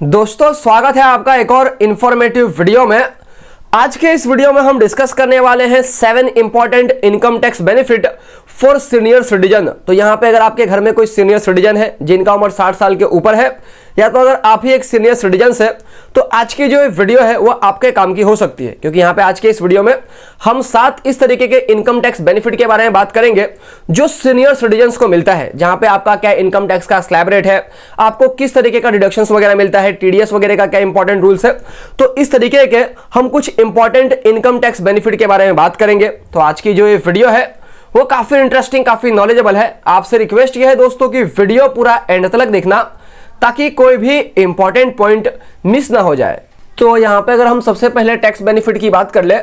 दोस्तों स्वागत है आपका एक और इंफॉर्मेटिव वीडियो में। आज के इस वीडियो में हम डिस्कस करने वाले हैं 7 important income tax benefit for senior citizen. तो यहां पे अगर आपके घर में कोई सीनियर सिटीजन है जिनका उम्र 60 साल के ऊपर है या तो अगर आप ही एक सीनियर सिटीजन है तो आज की जो वीडियो है वो आपके काम की हो सकती है, क्योंकि यहाँ पे आज के इस वीडियो में हम 7 इस तरीके के इनकम टैक्स बेनिफिट के बारे में बात करेंगे जो सीनियर सिटीजन्स को मिलता है, जहां पे आपका क्या इनकम टैक्स का स्लैब रेट है, आपको किस तरीके का डिडक्शंस वगैरह मिलता है, टीडीएस वगैरह का क्या इंपॉर्टेंट रूल्स है। तो इस तरीके के हम कुछ इंपॉर्टेंट इनकम टैक्स बेनिफिट के बारे में बात करेंगे। तो आज की जो ये वीडियो है वो काफी इंटरेस्टिंग, काफी नॉलेजेबल है। आपसे रिक्वेस्ट ये है दोस्तों कि वीडियो पूरा एंड तक देखना ताकि कोई भी इंपॉर्टेंट पॉइंट मिस ना हो जाए। तो यहां पे अगर हम सबसे पहले टैक्स बेनिफिट की बात कर ले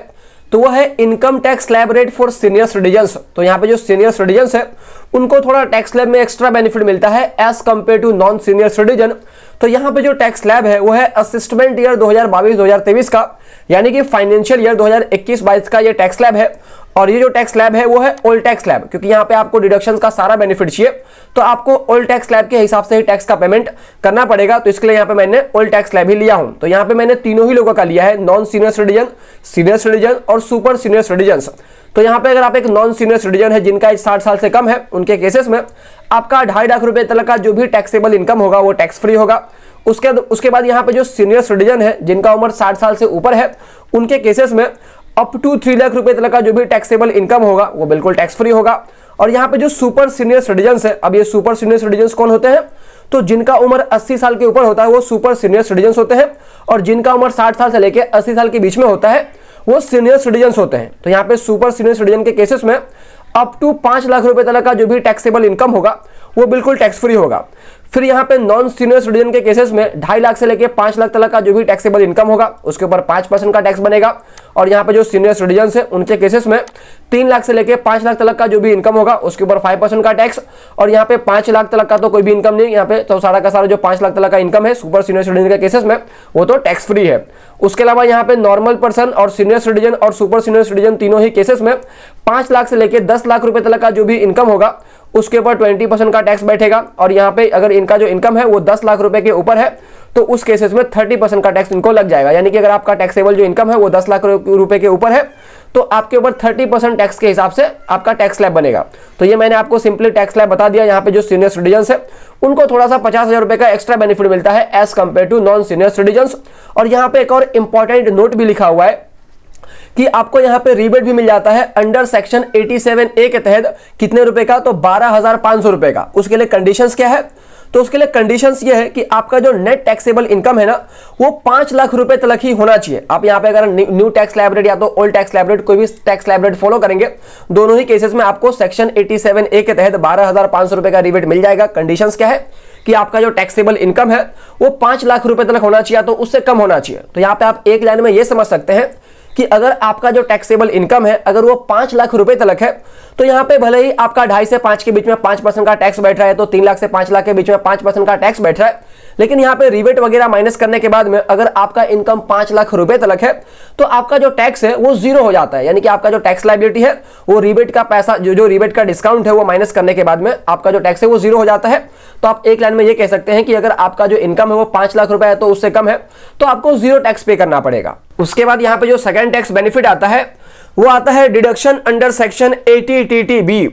तो वह है income tax slab rate for senior citizens. तो यहां पे जो सीनियर सिटीजन्स है उनको थोड़ा टैक्स स्लैब में एक्स्ट्रा बेनिफिट मिलता है as compare to non senior citizen. तो यहां पे जो टैक्स स्लैब है वो है असिस्टमेंट ईयर 2022-2023 का, यानी कि फाइनेंशियल ईयर 2021-22 का ये टैक्स स्लैब है। और ये जो टैक्स स्लैब है वो है ओल्ड टैक्स स्लैब, क्योंकि यहाँ पे आपको डिडक्शंस का सारा बेनिफिट चाहिए तो आपको ओल्ड टैक्स स्लैब के हिसाब से ही टैक्स का पेमेंट करना पड़ेगा। तो इसके लिए यहाँ पे मैंने ओल्ड टैक्स स्लैब ही लिया हूं। तो यहाँ पे मैंने तीनों ही लोगों का लिया है, non senior citizen, senior citizen और सुपर सीनियर सिटीजन। तो यहाँ पे अगर आप एक नॉन सीनियर सिटीजन है जिनका एज 60 साल से कम है, उनके केसेस में आपका 2.5 लाख रुपए तक का जो भी टैक्सेबल इनकम होगा वो टैक्स फ्री होगा। उसके बाद यहाँ पे जो सीनियर सिटीजन है जिनका उम्र 60 साल से ऊपर है, उनके केसेस में अप टू 3 लाख रुपए तक का जो भी टैक्सेबल इनकम होगा वो बिल्कुल टैक्स फ्री होगा। और यहाँ पे जो सुपर सीनियर सिटीजन्स है, अब ये सुपर सीनियर सिटीजन्स कौन होते हैं, तो जिनका उम्र 80 साल के ऊपर होता है वो सुपर सीनियर सिटीजन्स होते हैं, और जिनका उम्र 60 साल से लेकर 80 साल के बीच में होता है वो सीनियर सिटीजन्स होते हैं। तो यहाँ पे सुपर सीनियर सिटीजन के केसेस में अप टू 5 लाख रुपए तक का जो भी टैक्सेबल इनकम होगा वो बिल्कुल टैक्स फ्री होगा। फिर यहाँ पे नॉन सीनियर सिटीजन के केसेस में 2.5 लाख से लेकर 5 लाख तक का जो भी टैक्सेबल इनकम होगा उसके ऊपर 5% का टैक्स बनेगा। और यहाँ पे जो सीनियर सिटीजन है उनके केसेस में 3 लाख से लेकर 5 लाख तक का जो भी इनकम होगा उसके ऊपर 5% का टैक्स। और यहाँ पे 5 लाख तक का तो कोई भी इनकम नहीं, यहाँ पे तो सारा का सारा जो 5 लाख तक का इनकम है सुपर सीनियर सिटीजन के केसेस में वो तो टैक्स फ्री है। उसके अलावा यहाँ पे नॉर्मल पर्सन और सीनियर सिटीजन और सुपर सीनियर सिटीजन तीनों ही केसेस में 5 लाख से लेकर 10 लाख रुपए तक का जो भी इनकम होगा उसके ऊपर 20% का टैक्स बैठेगा। और यहाँ पे अगर इनका जो इनकम है वो 10 लाख रुपए के ऊपर है तो उस केसेस में 30% का टैक्स इनको लग जाएगा। यानी कि अगर आपका टैक्सेबल जो इनकम है वो 10 लाख रुपए के ऊपर है तो आपके ऊपर 30% टैक्स के हिसाब से आपका टैक्स स्लैब बनेगा। तो ये मैंने आपको सिंपली टैक्स स्लैब बता दिया। यहाँ पे जो सीनियर सिटीजन है उनको थोड़ा सा 50,000 रुपए का एक्स्ट्रा बेनिफिट मिलता है as compare to non senior citizen. और यहाँ पे एक और इंपॉर्टेंट नोट भी लिखा हुआ है कि आपको यहाँ पे रिबेट भी मिल जाता है अंडर सेक्शन 87A के तहत। कितने रुपए का, तो 12,500 रुपए का। उसके लिए कंडीशंस क्या है, तो उसके लिए कंडीशंस ये है कि आपका जो नेट टैक्सेबल इनकम है ना वो 5 लाख रुपए तक ही होना चाहिए। आप यहाँ पे अगर न्यू टैक्स स्लैब रेट या तो ओल्ड टैक्स स्लैब रेट, कोई भी टैक्स स्लैब रेट फॉलो करेंगे, दोनों ही केसेस में आपको सेक्शन 87A के तहत 12,500 रुपए का रिबेट मिल जाएगा। कंडीशंस क्या है कि आपका जो टैक्सेबल इनकम है वो 5 लाख रुपए तक होना चाहिए, तो उससे कम होना चाहिए। तो यहाँ पे आप एक लाइन में ये समझ सकते हैं कि अगर आपका जो टैक्सेबल इनकम है अगर वो 5 लाख रुपए तक है तो यहाँ पे भले ही आपका 2.5 से 5 के बीच में 5% का टैक्स बैठ रहा है, तो 3 लाख से 5 लाख के बीच में 5% का टैक्स बैठ रहा है, लेकिन यहाँ पे रिबेट वगैरह माइनस करने के बाद में अगर आपका इनकम 5 लाख रुपए तक है तो आपका जो टैक्स है वो जीरो हो जाता है। यानी कि आपका जो टैक्स लायबिलिटी है वो रिबेट का पैसा, जो रिबेट का डिस्काउंट है वो माइनस करने के बाद में आपका जो टैक्स है वो जीरो हो जाता है। तो आप एक लाइन में ये कह सकते हैं कि अगर आपका जो इनकम है वो 5 लाख रुपए है तो उससे कम है तो आपको जीरो टैक्स पे करना पड़ेगा। उसके बाद यहाँ पे जो सेकंड टैक्स बेनिफिट आता है वो आता है डिडक्शन अंडर सेक्शन 80TTB।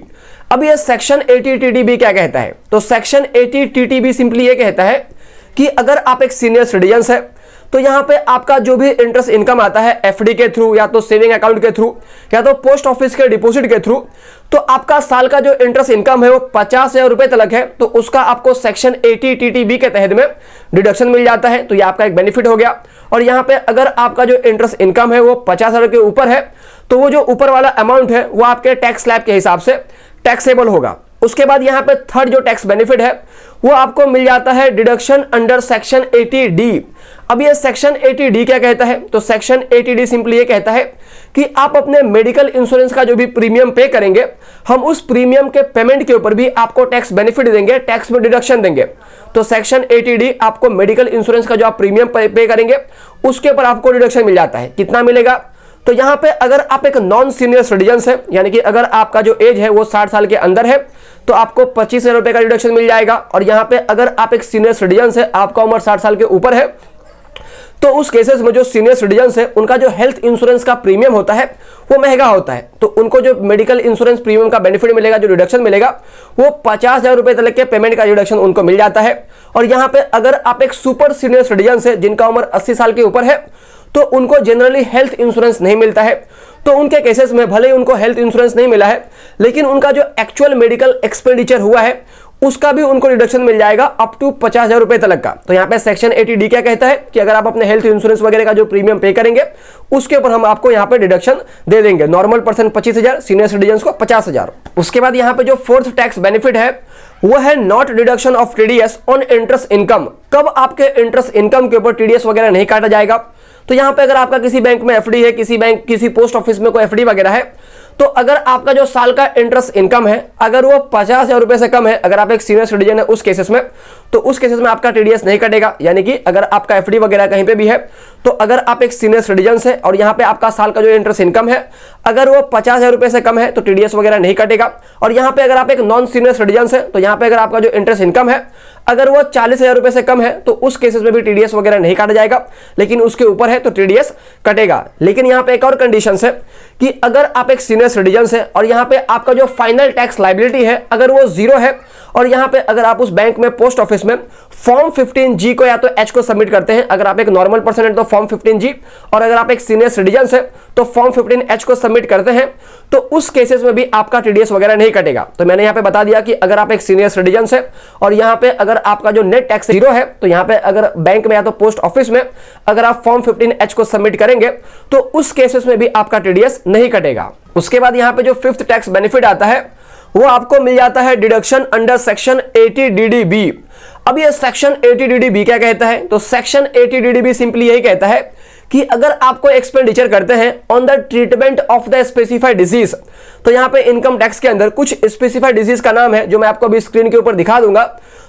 अब ये सेक्शन 80TTB क्या कहता है, तो सेक्शन 80TTB सिंपली ये कहता है कि अगर आप एक सीनियर सिटीजन है तो यहाँ पे आपका जो भी इंटरेस्ट इनकम आता है एफडी के थ्रू या तो सेविंग अकाउंट के थ्रू या तो पोस्ट ऑफिस के डिपॉजिट के थ्रू, तो आपका साल का जो इंटरेस्ट इनकम है वो 50,000 रुपए तक है, तो उसका आपको सेक्शन 80TTB के तहत में डिडक्शन मिल जाता है। तो ये आपका एक बेनिफिट हो गया। और यहाँ पे अगर आपका जो इंटरेस्ट इनकम है वो 50,000 के ऊपर है तो वो जो ऊपर वाला अमाउंट है वो आपके टैक्स स्लैब के हिसाब से टैक्सेबल होगा। उसके बाद यहाँ पे थर्ड जो टैक्स बेनिफिट है वो आपको मिल जाता है डिडक्शन अंडर सेक्शन 80D। अब ये सेक्शन 80D क्या कहता है, तो सेक्शन 80D सिंपली ये कहता है कि आप अपने मेडिकल इंश्योरेंस का जो भी प्रीमियम पे करेंगे हम उस प्रीमियम के पेमेंट के ऊपर भी आपको टैक्स बेनिफिट देंगे, टैक्स में डिडक्शन देंगे। तो सेक्शन 80D आपको मेडिकल इंश्योरेंस का जो आप प्रीमियम पे करेंगे उसके ऊपर आपको डिडक्शन मिल जाता है। कितना मिलेगा, तो यहाँ पे अगर आप एक नॉन सीनियर सिटीजन है, यानी कि अगर आपका जो एज है वो 60 साल के अंदर है, तो आपको 25,000 रुपए का डिडक्शन मिल जाएगा। और यहाँ पे अगर आप एक सीनियर सिटीजन है, आपका उम्र 60 साल के ऊपर है, तो उस केसेस में जो सीनियर सिटीजन है उनका जो हेल्थ इंश्योरेंस का प्रीमियम होता है वो महंगा होता है, तो उनको जो मेडिकल इंश्योरेंस प्रीमियम का बेनिफिट मिलेगा, जो रिडक्शन मिलेगा, वो 50,000 रुपए तक के पेमेंट का रिडक्शन उनको मिल जाता है। और यहाँ पे अगर आप एक सुपर सीनियर सिटीजन है जिनका उम्र 80 साल के ऊपर है, तो उनको जनरली हेल्थ इंश्योरेंस नहीं मिलता है, तो उनके केसेस में भले ही उनको हेल्थ इंश्योरेंस नहीं मिला है, लेकिन उनका जो एक्चुअल मेडिकल एक्सपेंडिचर हुआ है उसका भी उनको रिडक्शन मिल जाएगा अप टू 50,000 रुपए तक का। तो यहाँ पे सेक्शन 80D क्या कहता है कि अगर आप अपने हेल्थ इंश्योरेंस वगैरह का जो प्रीमियम पे करेंगे उसके ऊपर हम आपको यहाँ पे डिडक्शन दे देंगे। नॉर्मल पर्सन 25,000, सीनियर सिटीजन को 50,000। उसके बाद यहाँ पे जो फोर्थ टैक्स बेनिफिट है वो है not deduction of TDS on interest income. कब आपके इंटरेस्ट इनकम के ऊपर टीडीएस वगैरह नहीं काटा जाएगा? तो यहाँ पे अगर आपका किसी बैंक में एफडी है, किसी पोस्ट ऑफिस में कोई एफडी वगैरह है, तो अगर आपका जो साल का इंटरेस्ट इनकम है अगर वो 50,000 रुपए से कम है, अगर आप एक सीनियर सिटीजन है उस केसेस में, तो उस केसेस में आपका टीडीएस नहीं कटेगा। यानी कि अगर आपका एफडी वगैरह कहीं पे भी है, तो अगर आप एक सीनियर सिटीजन है और यहाँ पे आपका साल का जो इंटरेस्ट इनकम है अगर वो 50,000 रुपए से कम है, तो टीडीएस वगैरह नहीं कटेगा। और यहाँ पे अगर आप एक नॉन सीनियर सिटीजन है, तो यहाँ पे अगर आपका जो इंटरेस्ट इनकम है अगर वो 40,000 रुपए से कम है, तो उस केसेस में भी टीडीएस वगैरह नहीं काटा जाएगा, लेकिन उसके ऊपर है तो टीडीएस कटेगा। लेकिन यहाँ पे एक और कंडीशन है कि अगर आप एक सीनियर सिटीजन है और यहाँ पे आपका जो फाइनल टैक्स लायबिलिटी है अगर वो 0 है, और यहाँ पे अगर आप उस बैंक में पोस्ट ऑफिस में फॉर्म 15G को या तो H को सबमिट करते हैं, अगर आप एक नॉर्मल पर्सन है तो फॉर्म 15G, और अगर आप एक सीनियर सिटीजन है तो फॉर्म 15H को सबमिट करते हैं, तो उस केसेस में भी आपका टीडीएस वगैरह नहीं कटेगा। तो मैंने यहाँ पे बता दिया कि अगर आप एक सीनियर सिटीजन है और यहाँ पे अगर आपका जो नेट टैक्स 0 है, तो यहाँ पे अगर बैंक में या तो पोस्ट ऑफिस में अगर आप फॉर्म 15H को सबमिट करेंगे तो उस केसेस में भी आपका टीडीएस नहीं कटेगा। उसके बाद यहाँ पे जो फिफ्थ टैक्स बेनिफिट आता है वो आपको मिल जाता है डिडक्शन अंडर सेक्शन 80DDB। अब ये सेक्शन 80DDB क्या कहता है? तो सेक्शन 80DDB सिंपली यही कहता है कि अगर आपको एक्सपेंडिचर करते हैं on the treatment of the specified disease, तो यहाँ पे इनकम टैक्स के अंदर कुछ स्पेसिफाइड डिजीज का नाम है जो मैं आपको अभी स्क्रीन के ऊपर दिखा दूंगा।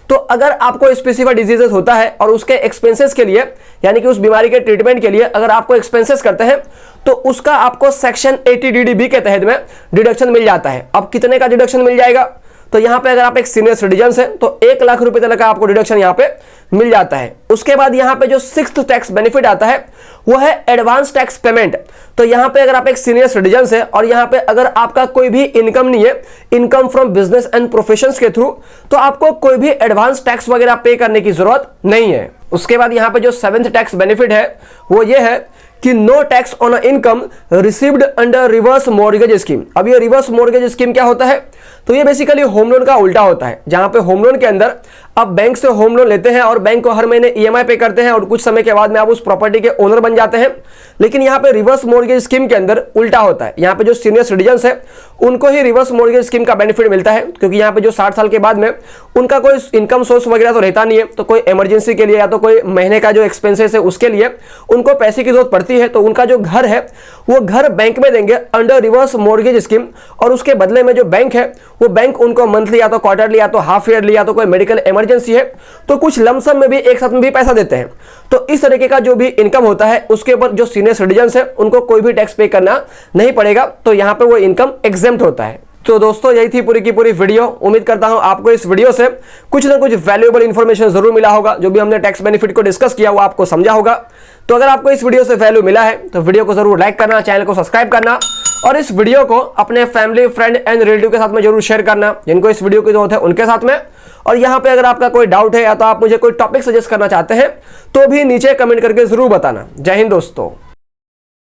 तो अगर आपको स्पेसिफाइड डिजीजेस होता है और उसके एक्सपेंसेस के लिए, यानी कि उस बीमारी के ट्रीटमेंट के लिए अगर आपको एक्सपेंसेस करते हैं, तो उसका आपको सेक्शन 80DDB के तहत में डिडक्शन मिल जाता है। अब कितने का डिडक्शन मिल जाएगा? तो यहाँ पे अगर आप एक सीनियर सिटीजन है तो 1 लाख रुपए तक का आपको डिडक्शन यहाँ पे मिल जाता है। उसके बाद यहाँ पे जो सिक्स्थ टैक्स बेनिफिट आता है वो है एडवांस टैक्स पेमेंट। तो यहाँ पे अगर आप एक सीनियर सिटीजन है और यहाँ पे अगर आपका कोई भी इनकम नहीं है, income from business and professions के थ्रू, तो आपको कोई भी एडवांस टैक्स वगैरह पे करने की जरूरत नहीं है। उसके बाद यहाँ पे जो सेवेंथ टैक्स बेनिफिट है वो ये है कि no tax on income received under reverse mortgage scheme. अब ये रिवर्स मॉर्गेज स्कीम क्या होता है? तो ये बेसिकली होम लोन का उल्टा होता है, जहां पे होम लोन के अंदर आप बैंक से होम लोन लेते हैं और बैंक को हर महीने ईएमआई पे करते हैं और कुछ समय के बाद में आप उस प्रॉपर्टी के ओनर बन जाते हैं। लेकिन यहाँ पे रिवर्स मॉर्गेज स्कीम के अंदर उल्टा होता है, यहाँ पे जो सीनियर सिटीजन है उनको ही रिवर्स मॉर्गेज स्कीम का बेनिफिट मिलता है, क्योंकि यहाँ पे जो 60 साल के बाद में उनका कोई इनकम सोर्स वगैरह तो रहता नहीं है, तो कोई इमरजेंसी के लिए या तो कोई महीने का जो एक्सपेंसेस है उसके लिए उनको पैसे की जरूरत पड़ती है, तो उनका जो घर है वो घर बैंक में देंगे अंडर रिवर्स मॉर्गेज स्कीम, और उसके बदले में जो बैंक है वो बैंक उनको मंथली या तो क्वार्टरली या तो हाफ ईयरली या तो कोई मेडिकल इमरजेंसी है तो कुछ लमसम में भी एक साथ में भी पैसा देते हैं। तो इस तरीके का जो भी इनकम होता है उसके ऊपर जो सीनियर सिटीजन है उनको कोई भी टैक्स पे करना नहीं पड़ेगा, तो यहाँ पे वो इनकम एग्जेम्प्ट होता है। तो दोस्तों यही थी पूरी की पूरी वीडियो। उम्मीद करता हूं आपको इस वीडियो से कुछ ना कुछ वैल्यूएबल इंफॉर्मेशन जरूर मिला होगा। जो भी हमने टैक्स बेनिफिट को डिस्कस किया वो आपको समझा होगा। तो अगर आपको इस वीडियो से वैल्यू मिला है तो वीडियो को जरूर लाइक करना, चैनल को सब्सक्राइब करना और इस वीडियो को अपने फैमिली, फ्रेंड एंड रिलेटिव के साथ में जरूर शेयर करना जिनको इस वीडियो की जरूरत है उनके साथ में। और यहाँ पे अगर आपका कोई डाउट है या तो आप मुझे कोई टॉपिक सजेस्ट करना चाहते हैं तो भी नीचे कमेंट करके जरूर बताना। जय हिंद दोस्तों।